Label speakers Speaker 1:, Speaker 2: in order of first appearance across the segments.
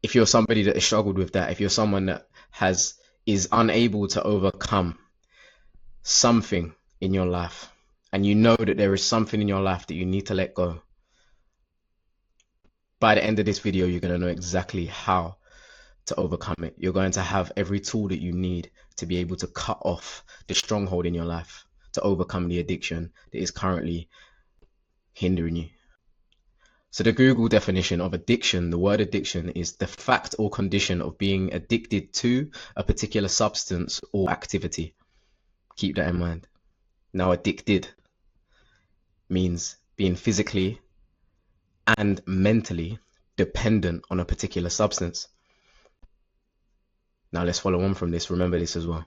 Speaker 1: if you're somebody that has struggled with that, if you're someone that is unable to overcome something in your life, and you know that there is something in your life that you need to let go, by the end of this video, you're going to know exactly how to overcome it. You're going to have every tool that you need to be able to cut off the stronghold in your life, to overcome the addiction that is currently hindering you. So the Google definition of addiction, the word addiction, is the fact or condition of being addicted to a particular substance or activity. Keep that in mind. Now, addicted means being physically and mentally dependent on a particular substance. Now let's follow on from this. Remember this as well.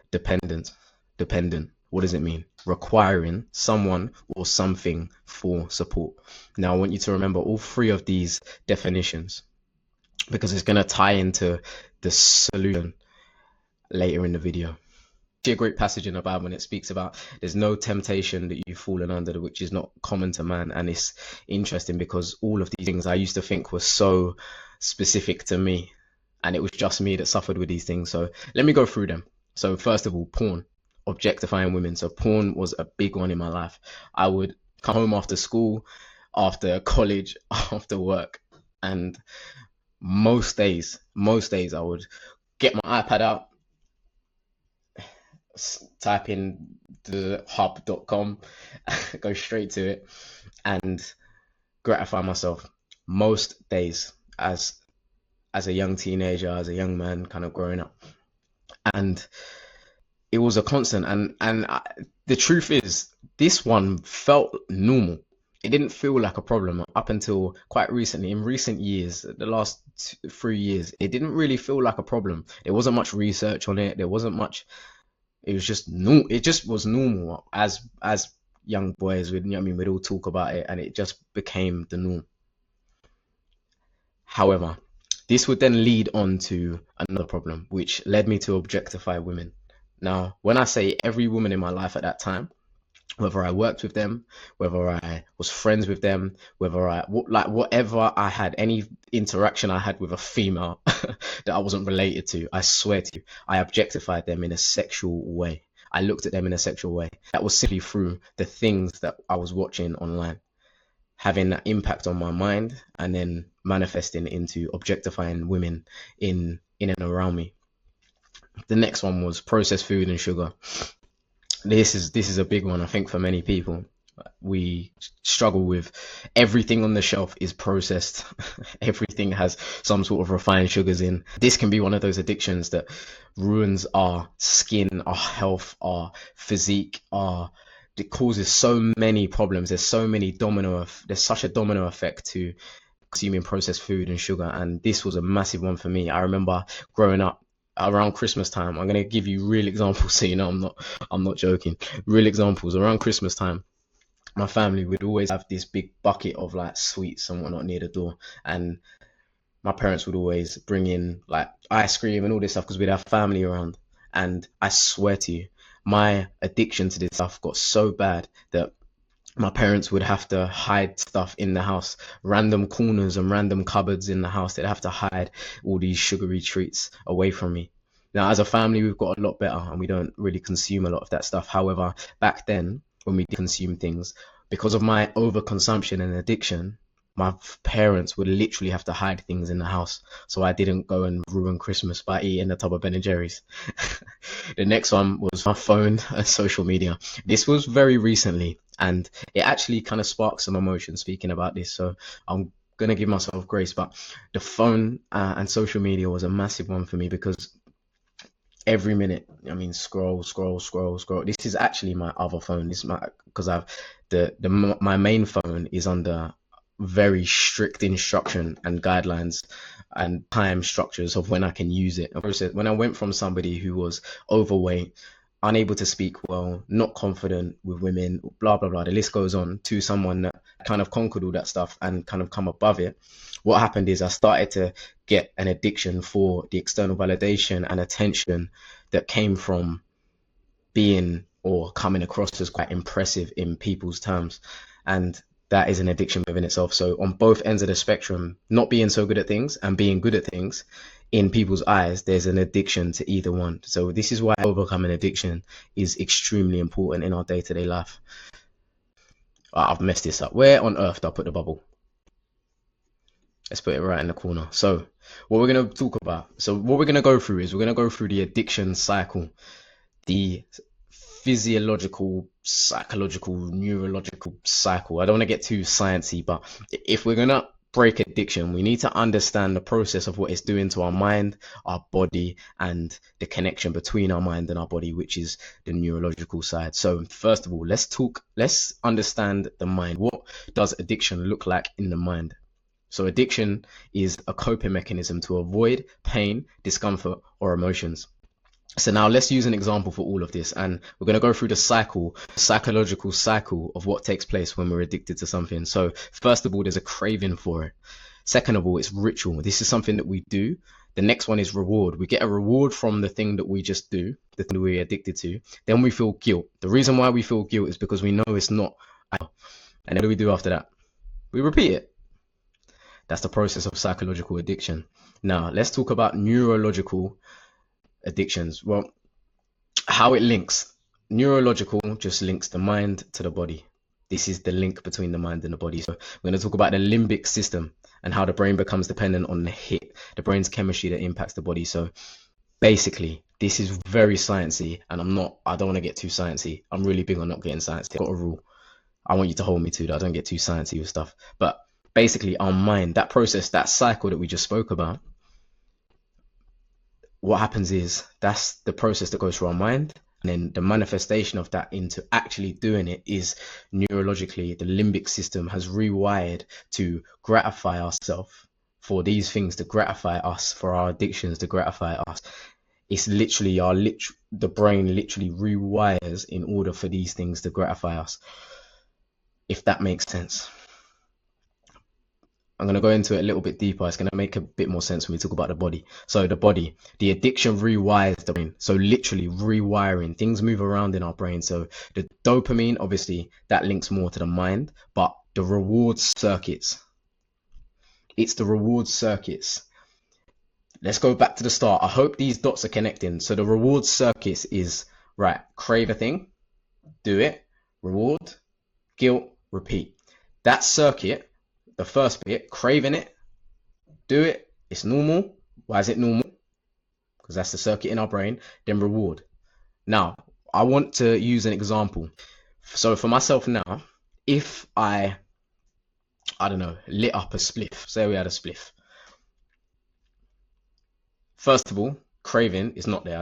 Speaker 1: Dependent. What does it mean? Requiring someone or something for support. Now I want you to remember all three of these definitions, because it's going to tie into the solution later in the video. A great passage in the Bible when it speaks about there's no temptation that you've fallen under which is not common to man. And it's interesting because all of these things I used to think were so specific to me, and it was just me that suffered with these things. So let me go through them. So first of all, porn, objectifying women. So porn was a big one in my life. I would come home after school, after college, after work, and most days I would get my iPad out, type in the hub.com, go straight to it, and gratify myself most days as a young teenager, as a young man, kind of growing up. And it was a constant. And the truth is, this one felt normal. It didn't feel like a problem up until quite recently. In recent years, the last 3 years, it didn't really feel like a problem. There wasn't much research on it. There wasn't much. It was just normal. It just was normal as young boys. We'd all talk about it, and it just became the norm. However, this would then lead on to another problem, which led me to objectify women. Now, when I say every woman in my life at that time, whether I worked with them, whether I was friends with them, whatever I had, any interaction I had with a female that I wasn't related to, I swear to you, I objectified them in a sexual way. I looked at them in a sexual way. That was simply through the things that I was watching online, having that impact on my mind, and then manifesting into objectifying women in and around me. The next one was processed food and sugar. This is a big one, I think, for many people. We struggle with everything on the shelf is processed. Everything has some sort of refined sugars in. This can be one of those addictions that ruins our skin, our health, our physique, it causes so many problems. There's such a domino effect to consuming processed food and sugar, and this was a massive one for me. I remember growing up around Christmas time. I'm going to give you real examples, so you know I'm not joking. Real examples. Around Christmas time, my family would always have this big bucket of like sweets and whatnot near the door, and my parents would always bring in like ice cream and all this stuff because we'd have family around. And I swear to you, my addiction to this stuff got so bad that my parents would have to hide stuff in the house, random corners and random cupboards in the house. They'd have to hide all these sugary treats away from me. Now, as a family, we've got a lot better and we don't really consume a lot of that stuff. However, back then, when we did consume things, because of my overconsumption and addiction, my parents would literally have to hide things in the house so I didn't go and ruin Christmas by eating a tub of Ben & Jerry's. The next one was my phone and social media. This was very recently, and it actually kind of sparked some emotion speaking about this, so I'm going to give myself grace. But the phone and social media was a massive one for me, because every minute, scroll. This is actually my other phone. This is because my main phone is under very strict instruction and guidelines and time structures of when I can use it. When I went from somebody who was overweight, unable to speak well, not confident with women, blah blah blah, the list goes on, to someone that kind of conquered all that stuff and kind of come above it, what happened is I started to get an addiction for the external validation and attention that came from being or coming across as quite impressive in people's terms. And that is an addiction within itself. So on both ends of the spectrum, not being so good at things and being good at things, in people's eyes, there's an addiction to either one. So this is why overcoming addiction is extremely important in our day-to-day life. I've messed this up. Where on earth did I put the bubble? Let's put it right in the corner. So what we're going to talk about, so what we're going to go through is we're going to go through the addiction cycle, the physiological, psychological, neurological cycle. I don't want to get too sciencey, but if we're going to break addiction, we need to understand the process of what it's doing to our mind, our body, and the connection between our mind and our body, which is the neurological side. So first of all, let's understand the mind. What does addiction look like in the mind? So addiction is a coping mechanism to avoid pain, discomfort, or emotions. So now let's use an example for all of this, and we're going to go through the psychological cycle of what takes place when we're addicted to something. So first of all, there's a craving for it. Second of all, it's ritual. This is something that we do. The next one is reward. We get a reward from the thing that we just do, the thing that we're addicted to. Then we feel guilt. The reason why we feel guilt is because we know it's not. And then what do we do after that? We repeat it. That's the process of psychological addiction. Now, let's talk about neurological addictions. Well, how it links. Neurological just links the mind to the body. This is the link between the mind and the body. So we're going to talk about the limbic system and how the brain becomes dependent on the hit, the brain's chemistry that impacts the body. So basically, this is very sciencey, and I don't want to get too sciencey. I'm really big on not getting sciencey. I've got a rule. I want you to hold me to that. I don't get too sciencey with stuff. But basically, our mind, that process, that cycle that we just spoke about, what happens is that's the process that goes through our mind, and then the manifestation of that into actually doing it is neurologically the limbic system has rewired to gratify ourselves for these things, to gratify us, for our addictions, to gratify us. It's literally the brain literally rewires in order for these things to gratify us, if that makes sense. I'm going to go into it a little bit deeper. It's going to make a bit more sense when we talk about the body. So the body, the addiction rewires the brain. So literally rewiring, things move around in our brain. So the dopamine, obviously, that links more to the mind, but the reward circuits, it's the reward circuits. Let's go back to the start. I hope these dots are connecting. So the reward circuits is, right, crave a thing, do it, reward, guilt, repeat. That circuit, the first bit, craving it, do it, it's normal. Why is it normal? Because that's the circuit in our brain. Then reward. Now, I want to use an example. So for myself now, if I don't know, lit up a spliff, say we had a spliff. First of all, craving is not there.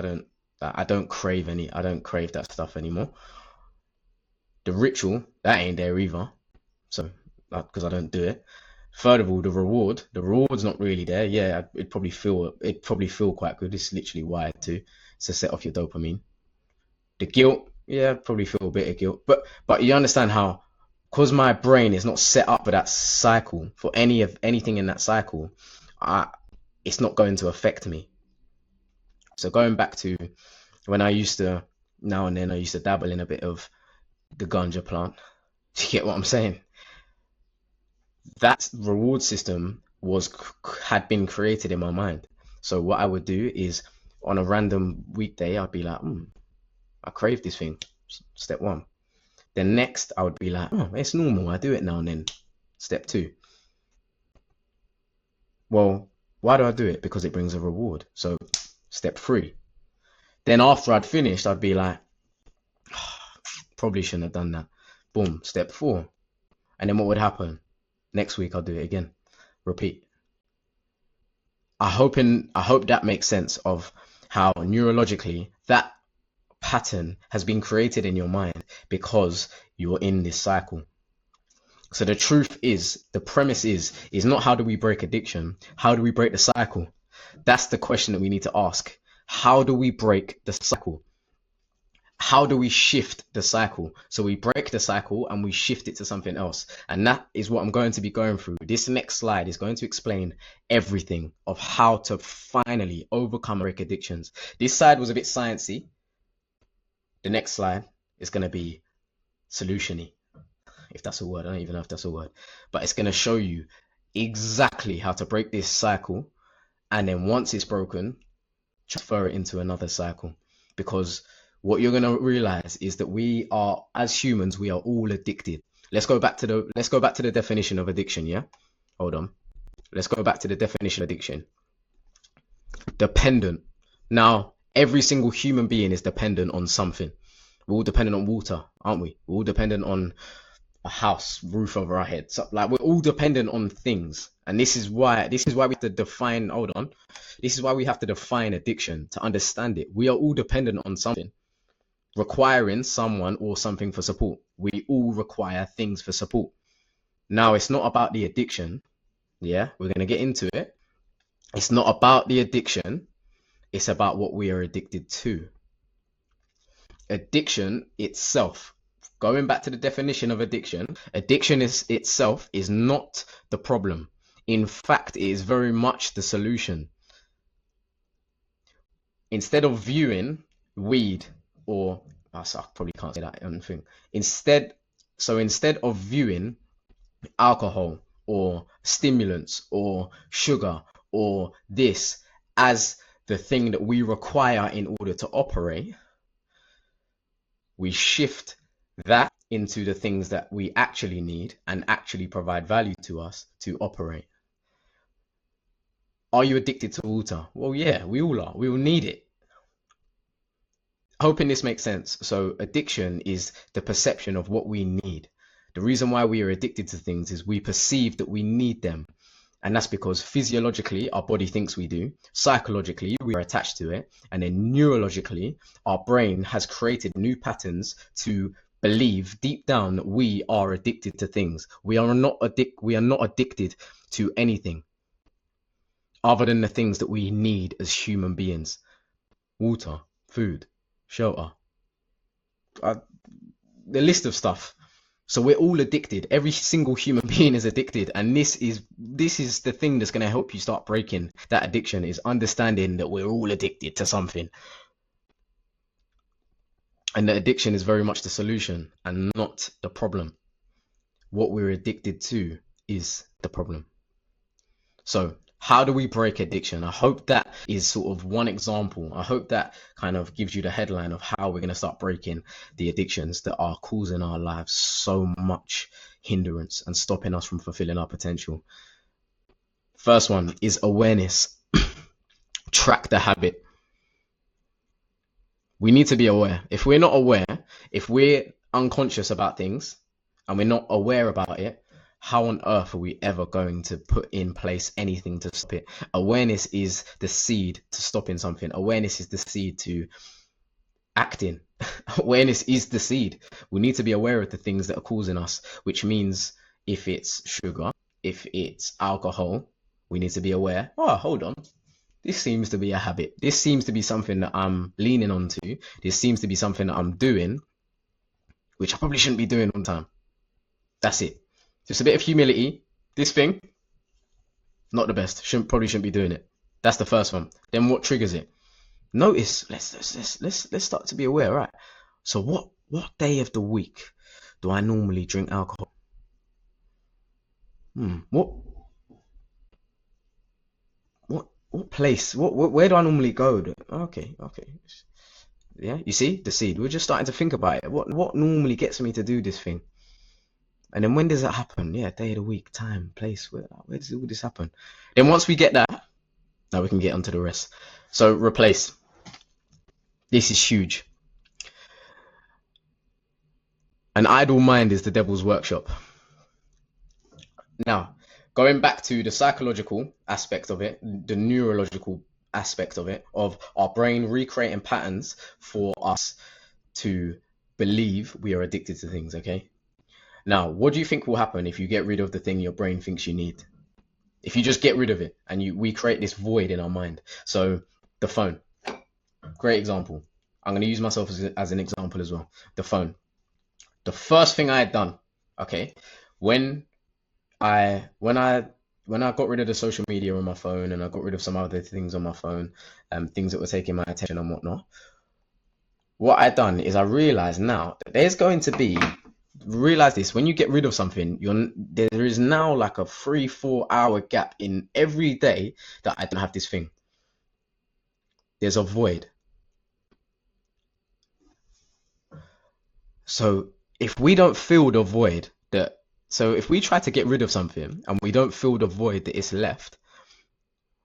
Speaker 1: I don't crave that stuff anymore. The ritual, that ain't there either. So because I don't do it. Third of all, the reward's not really there. Yeah, it'd probably feel quite good. It's literally wired to set off your dopamine. The guilt, yeah, probably feel a bit of guilt. But you understand how, because my brain is not set up for that cycle, for anything in that cycle, it's not going to affect me. So going back to when now and then I used to dabble in a bit of the ganja plant. Do you get what I'm saying? That reward system had been created in my mind. So what I would do is on a random weekday, I'd be like, I crave this thing. Step one. Then next, I would be like, it's normal. I do it now and then. Step two. Well, why do I do it? Because it brings a reward. So step three. Then after I'd finished, I'd be like, probably shouldn't have done that. Boom. Step four. And then what would happen? Next week, I'll do it again. Repeat. I hope that makes sense of how neurologically that pattern has been created in your mind because you're in this cycle. So the truth is, the premise is not how do we break addiction? How do we break the cycle? That's the question that we need to ask. How do we break the cycle? How do we shift the cycle? So we break the cycle and we shift it to something else. And that is what I'm going to be going through. This next slide is going to explain everything of how to finally overcome break addictions. This side was a bit sciencey. The next slide is going to be solution-y. if that's a word. I don't even know if that's a word, but it's going to show you exactly how to break this cycle. And then once it's broken, transfer it into another cycle. Because what you're going to realize is that we are, as humans, we are all addicted. Let's go back to the definition of addiction. Yeah. Hold on. Let's go back to the definition of addiction. Dependent. Now, every single human being is dependent on something. We're all dependent on water, aren't we? We're all dependent on a house, roof over our heads. So, like, we're all dependent on things. And this is why we have to define, hold on. This is why we have to define addiction to understand it. We are all dependent on something, requiring someone or something for support. We all require things for support. Now, it's not about the addiction. Yeah, we're going to get into it. It's not about the addiction. It's about what we are addicted to. Addiction itself, going back to the definition of addiction, addiction itself is not the problem. In fact, it is very much the solution. Instead of viewing weed or, I probably can't say that on thing. Instead of viewing alcohol or stimulants or sugar or this as the thing that we require in order to operate, we shift that into the things that we actually need and actually provide value to us to operate. Are you addicted to water? Well, yeah, we all are. We all need it. Hoping this makes sense. So addiction is the perception of what we need. The reason why we are addicted to things is we perceive that we need them. And that's because physiologically, our body thinks we do. Psychologically, we are attached to it. And then neurologically, our brain has created new patterns to believe deep down that we are addicted to things. We are not addicted to anything other than the things that we need as human beings. Water, food, shelter, the list of stuff. So we're all addicted. Every single human being is addicted. And this is the thing that's going to help you start breaking that addiction, is understanding that we're all addicted to something. And the addiction is very much the solution and not the problem. What we're addicted to is the problem. So how do we break addiction? I hope that is sort of one example. I hope that kind of gives you the headline of how we're going to start breaking the addictions that are causing our lives so much hindrance and stopping us from fulfilling our potential. First one is awareness. Track the habit. We need to be aware. If we're not aware, if we're unconscious about things and we're not aware about it, how on earth are we ever going to put in place anything to stop it? Awareness is the seed to stopping something. Awareness is the seed to acting. Awareness is the seed. We need to be aware of the things that are causing us, which means if it's sugar, if it's alcohol, we need to be aware. Oh, hold on. This seems to be a habit. This seems to be something that I'm leaning onto. This seems to be something that I'm doing, which I probably shouldn't be doing all the time. That's it. Just a bit of humility. This thing, not the best. Probably shouldn't be doing it. That's the first one. Then what triggers it? Notice. Let's start to be aware. Right. So what day of the week do I normally drink alcohol? What place? Where do I normally go? Okay. Yeah. You see the seed. We're just starting to think about it. What normally gets me to do this thing? And then when does that happen? Yeah, day of the week, time, place. Where does all this happen? Then once we get that, now we can get onto the rest. So replace. This is huge. An idle mind is the devil's workshop. Now, going back to the psychological aspect of it, the neurological aspect of it, of our brain recreating patterns for us to believe we are addicted to things, okay? Now, what do you think will happen if you get rid of the thing your brain thinks you need? If you just get rid of it and we create this void in our mind. So the phone, great example. I'm going to use myself as an example as well. The phone. The first thing I had done, okay, when I got rid of the social media on my phone and I got rid of some other things on my phone, things that were taking my attention and whatnot, what I'd done is I realized now that there's going to be realize this: when you get rid of something, there is now like a 3-4 hour gap in every day that I don't have this thing. There's a void. So if we don't fill the void that, so if we try to get rid of something and we don't fill the void that is left,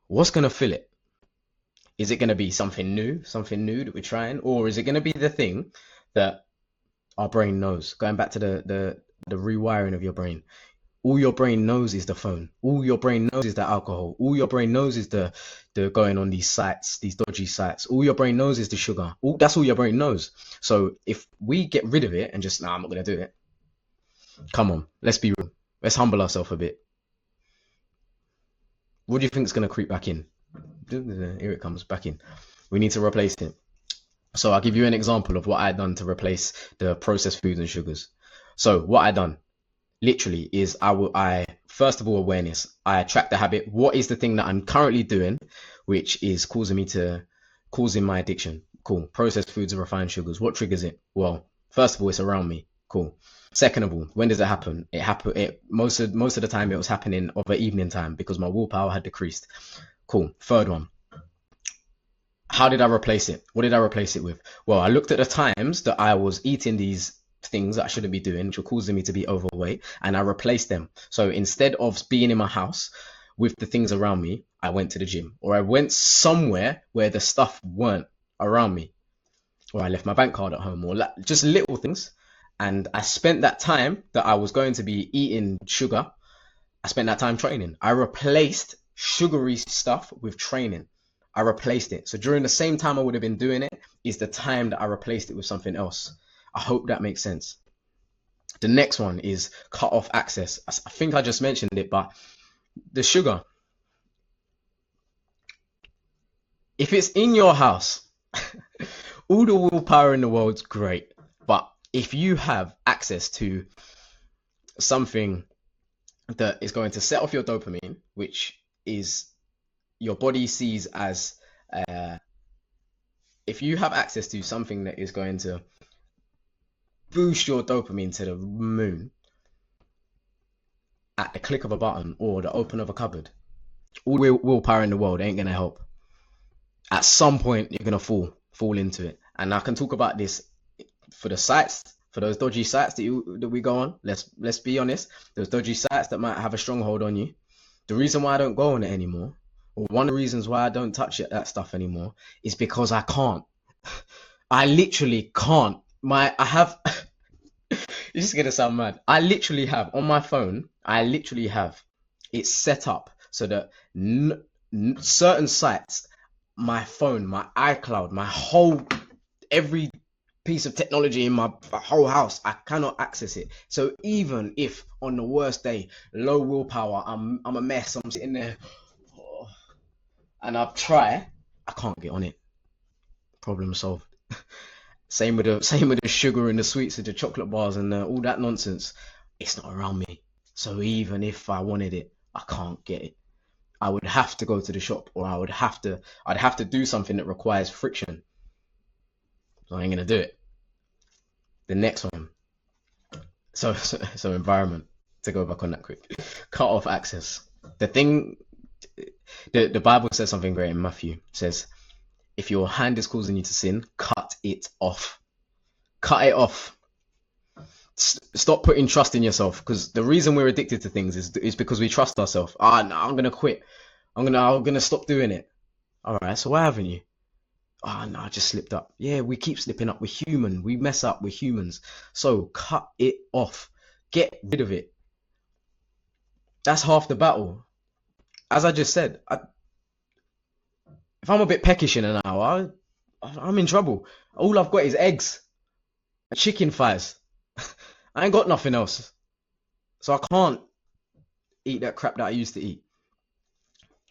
Speaker 1: what's gonna fill it? Is it gonna be something new that we're trying, or is it gonna be the thing that our brain knows? Going back to the rewiring of your brain. All your brain knows is the phone. All your brain knows is the alcohol. All your brain knows is the going on these sites, these dodgy sites. All your brain knows is the sugar. That's all your brain knows. So if we get rid of it and just, nah, I'm not gonna do it. Come on, let's be real. Let's humble ourselves a bit. What do you think is gonna creep back in? Here it comes back in. We need to replace it. So I'll give you an example of what I done to replace the processed foods and sugars. So what I done literally is I first of all, awareness. I track the habit. What is the thing that I'm currently doing which is causing my addiction? Cool. Processed foods and refined sugars. What triggers it? Well, first of all, it's around me. Cool. Second of all, when does it happen? Most of the time it was happening over evening time because my willpower had decreased. Cool. Third one. How did I replace it? What did I replace it with? Well, I looked at the times that I was eating these things that I shouldn't be doing, which were causing me to be overweight, and I replaced them. So instead of being in my house with the things around me, I went to the gym, or I went somewhere where the stuff weren't around me, or I left my bank card at home, or just little things. And I spent that time that I was going to be eating sugar, I spent that time training. I replaced sugary stuff with training. I replaced it. So during the same time I would have been doing it is the time that I replaced it with something else. I hope that makes sense. The next one is cut off access. I think I just mentioned it, but the sugar, if it's in your house, all the willpower in the world's great. But if you have access to something that is going to set off your dopamine, which is your body sees as, if you have access to something that is going to boost your dopamine to the moon at the click of a button or the open of a cupboard, all the willpower in the world ain't gonna help. At some point you're gonna fall into it. And I can talk about this for the sites, for those dodgy sites that we go on. Let's be honest, those dodgy sites that might have a stronghold on you. The reason why I don't go on it anymore, or one of the reasons why I don't touch that stuff anymore, is because I can't. I literally can't. I have this is gonna sound mad. I literally have on my phone, it's set up so that certain sites, my phone, my iCloud, every piece of technology in my whole house, I cannot access it. So even if on the worst day, low willpower, I'm a mess, I'm sitting there, and I can't get on it. Problem solved. Same with the sugar and the sweets and the chocolate bars and all that nonsense. It's not around me. So even if I wanted it, I can't get it. I would have to go to the shop, or I'd have to do something that requires friction. So I ain't gonna do it. The next one. So environment. To go back on that quick. Cut off access. The Bible says something great in Matthew. It says, if your hand is causing you to sin, cut it off. Cut it off. Stop putting trust in yourself, because the reason we're addicted to things is because we trust ourselves. No, I'm gonna quit. I'm gonna stop doing it. All right, so why haven't you? No, I just slipped up. Yeah, we keep slipping up. We're human. We mess up. We're humans. So cut it off. Get rid of it. That's half the battle. As I just said, if I'm a bit peckish in an hour, I'm in trouble. All I've got is eggs and chicken thighs. I ain't got nothing else. So I can't eat that crap that I used to eat.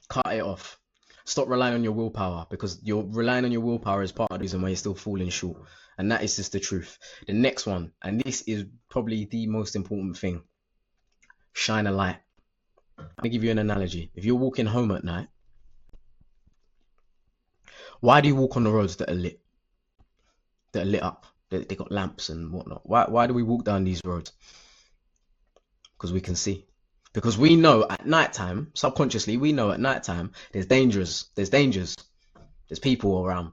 Speaker 1: Cut it off. Stop relying on your willpower, because you're relying on your willpower is part of the reason why you're still falling short. And that is just the truth. The next one, and this is probably the most important thing, shine a light. I'm going to give you an analogy. If you're walking home at night, why do you walk on the roads that are lit up? They got lamps and whatnot. Why do we walk down these roads? Because we can see. Because we know at nighttime, subconsciously, we know at nighttime there's dangers. There's people around,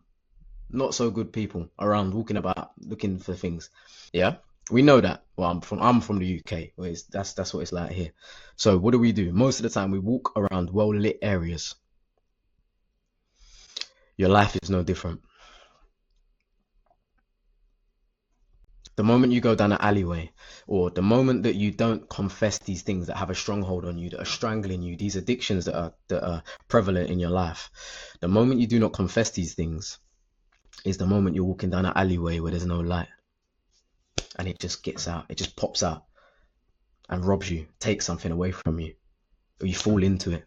Speaker 1: not so good people around walking about looking for things. Yeah, we know that. Well, I'm from the UK. That's what it's like here. So what do? Most of the time we walk around well lit areas. Your life is no different. The moment you go down an alleyway, or the moment that you don't confess these things that have a stronghold on you, that are strangling you, these addictions that are prevalent in your life, the moment you do not confess these things is the moment you're walking down an alleyway where there's no light, and it just gets out, it just pops out and robs you, takes something away from you, or you fall into it.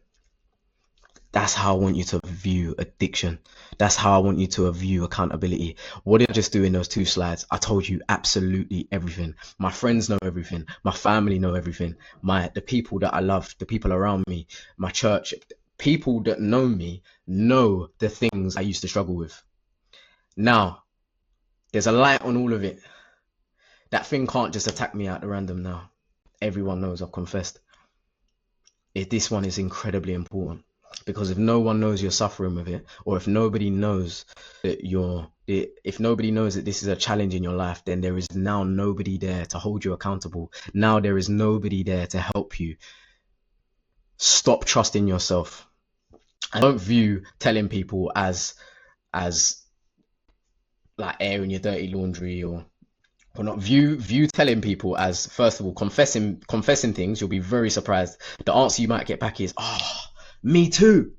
Speaker 1: That's how I want you to view addiction. That's how I want you to view accountability. What did I just do in those 2 slides? I told you absolutely everything. My friends know everything. My family know everything. The people that I love, the people around me, my church, people that know me know the things I used to struggle with. Now, there's a light on all of it. That thing can't just attack me out at random now. Everyone knows I've confessed. This one is incredibly important. Because if no one knows you're suffering with it, or if nobody knows that this is a challenge in your life, then there is now nobody there to hold you accountable. Now there is nobody there to help you. Stop trusting yourself. I don't view telling people as like airing your dirty laundry, or not. View telling people as, first of all, confessing things. You'll be very surprised. The answer you might get back is, me too.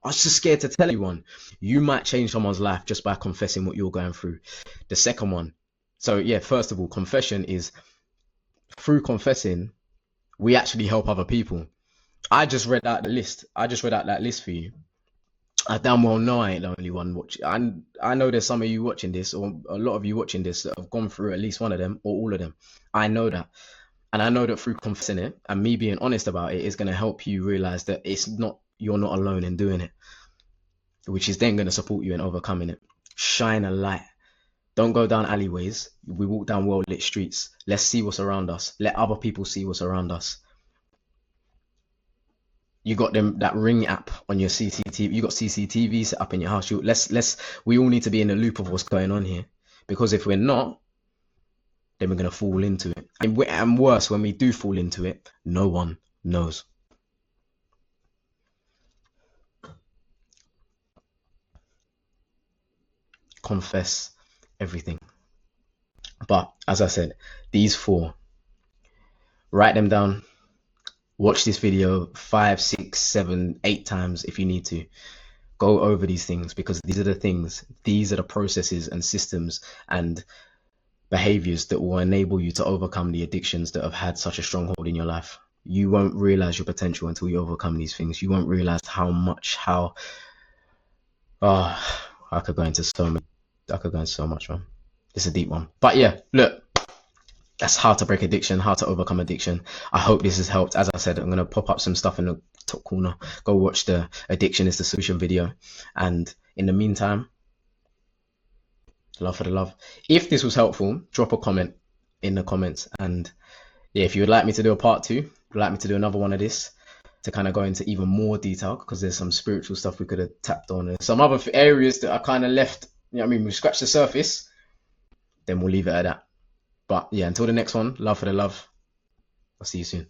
Speaker 1: I was just scared to tell anyone. You might change someone's life just by confessing what you're going through. The second one. So yeah, first of all, confession is, through confessing, we actually help other people. I just read out that list for you. I damn well know I ain't the only one watching. I know there's some of you watching this, or a lot of you watching this, that have gone through at least one of them or all of them. I know that. And I know that through confessing it and me being honest about it is going to help you realize that you're not alone in doing it, which is then going to support you in overcoming it. Shine a light. Don't go down alleyways. We walk down well-lit streets. Let's see what's around us. Let other people see what's around us. You got that Ring app on your CCTV. You got CCTV set up in your house. We all need to be in the loop of what's going on here, because if we're not, then we're going to fall into it. And worse, when we do fall into it, no one knows. Confess everything. But as I said, these 4, write them down. Watch this video 5, 6, 7, 8 times if you need to. Go over these things, because these are the processes and systems and behaviors that will enable you to overcome the addictions that have had such a stronghold in your life. You won't realize your potential until you overcome these things. You won't realize I could go into so much, man. It's a deep one. But yeah, look, that's how to break addiction, how to overcome addiction. I hope this has helped. As I said, I'm going to pop up some stuff in the top corner. Go watch the Addiction is the Solution video. And in the meantime, love for the love. If this was helpful, drop a comment in the comments. And yeah, if you would like me to do a part 2, would like me to do another one of this, to kind of go into even more detail, because there's some spiritual stuff we could have tapped on, and some other areas that are kind of left, we scratched the surface, then we'll leave it at that. But yeah, until the next one, love for the love. I'll see you soon.